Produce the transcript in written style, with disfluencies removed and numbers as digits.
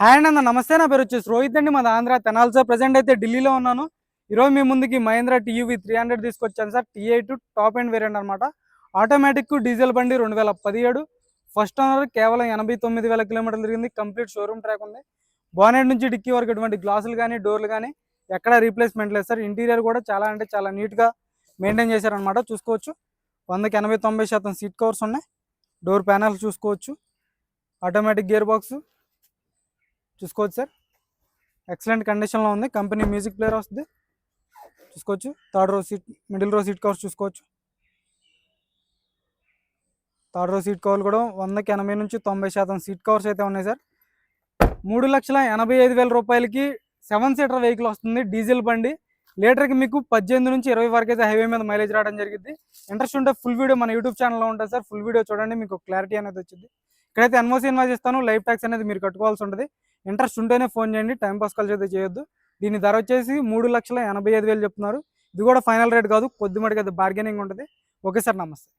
Hi అండి నమస్తే. నా పేరు వచ్చేసి రోహిత్ అండి. మాది ఆంధ్ర తెనాలి సార్. ప్రజెంట్ అయితే ఢిల్లీలో ఉన్నాను. ఈరోజు మీ ముందుకి మహేంద్ర టీయూవీ 300 తీసుకొచ్చాను sir. T8 top and variant అనమాట. ఆటోమేటిక్ డీజిల్ బండి 2017 ఫస్ట్ ఓనర్. కేవలం 89,000 కిలోమీటర్లు తిరిగింది. కంప్లీట్ షోరూమ్ ట్రాక్ ఉంది. బానెట్ నుంచి డిక్కీ వరకు ఎటువంటి గ్లాసులు కానీ డోర్లు కానీ ఎక్కడ రీప్లేస్మెంట్ లేదు సార్. ఇంటీరియర్ కూడా చాలా అంటే చాలా నీట్గా మెయింటైన్ చేశారనమాట. చూసుకోవచ్చు 100కి 80-90% సీట్ కవర్స్ ఉన్నాయి. డోర్ ప్యానల్స్ చూసుకోవచ్చు. ఆటోమేటిక్ గేర్ బాక్స్ చూసుకోవచ్చు సార్. ఎక్సలెంట్ కండిషన్లో ఉంది. కంపెనీ మ్యూజిక్ ప్లేయర్ వస్తుంది చూసుకోవచ్చు. థర్డ్ రో సీట్, మిడిల్ రో సీట్ కవర్స్ చూసుకోవచ్చు. థర్డ్ రో సీట్ కవర్లు కూడా 100కి 80-90% సీట్ కవర్స్ అయితే ఉన్నాయి సార్. 3,85,000 రూపాయలకి 7 సీటర్ వెహికల్ వస్తుంది. డీజిల్ బండి. లీటర్కి మీకు 18 నుంచి 20 వరకు అయితే హైవే మీద మైలేజ్ రావడం జరిగింది. ఇంట్రెస్ట్ ఉంటే ఫుల్ వీడియో మన యూట్యూబ్ ఛానల్లో ఉంటుంది సార్. ఫుల్ వీడియో చూడండి, మీకు క్లారిటీ అనేది వచ్చింది. ఇక్కడైతే ఎన్ఓసి ఇన్వాయిస్ ఇస్తాను. లైఫ్ ట్యాక్స్ అనేది మీరు కట్టుకోవాల్సి ఉంటుంది. ఇంట్రెస్ట్ ఉంటేనే ఫోన్ చేయండి. టైం పాస్ కాల్ అయితే చేయొద్దు. దీని ధర వచ్చేసి 3,85,000 చెప్తున్నారు. ఇది కూడా ఫైనల్ రేట్ కాదు, కొద్ది మటుకు అయితే బార్గెనింగ్ ఉంటుంది. ఓకే సార్, నమస్తే.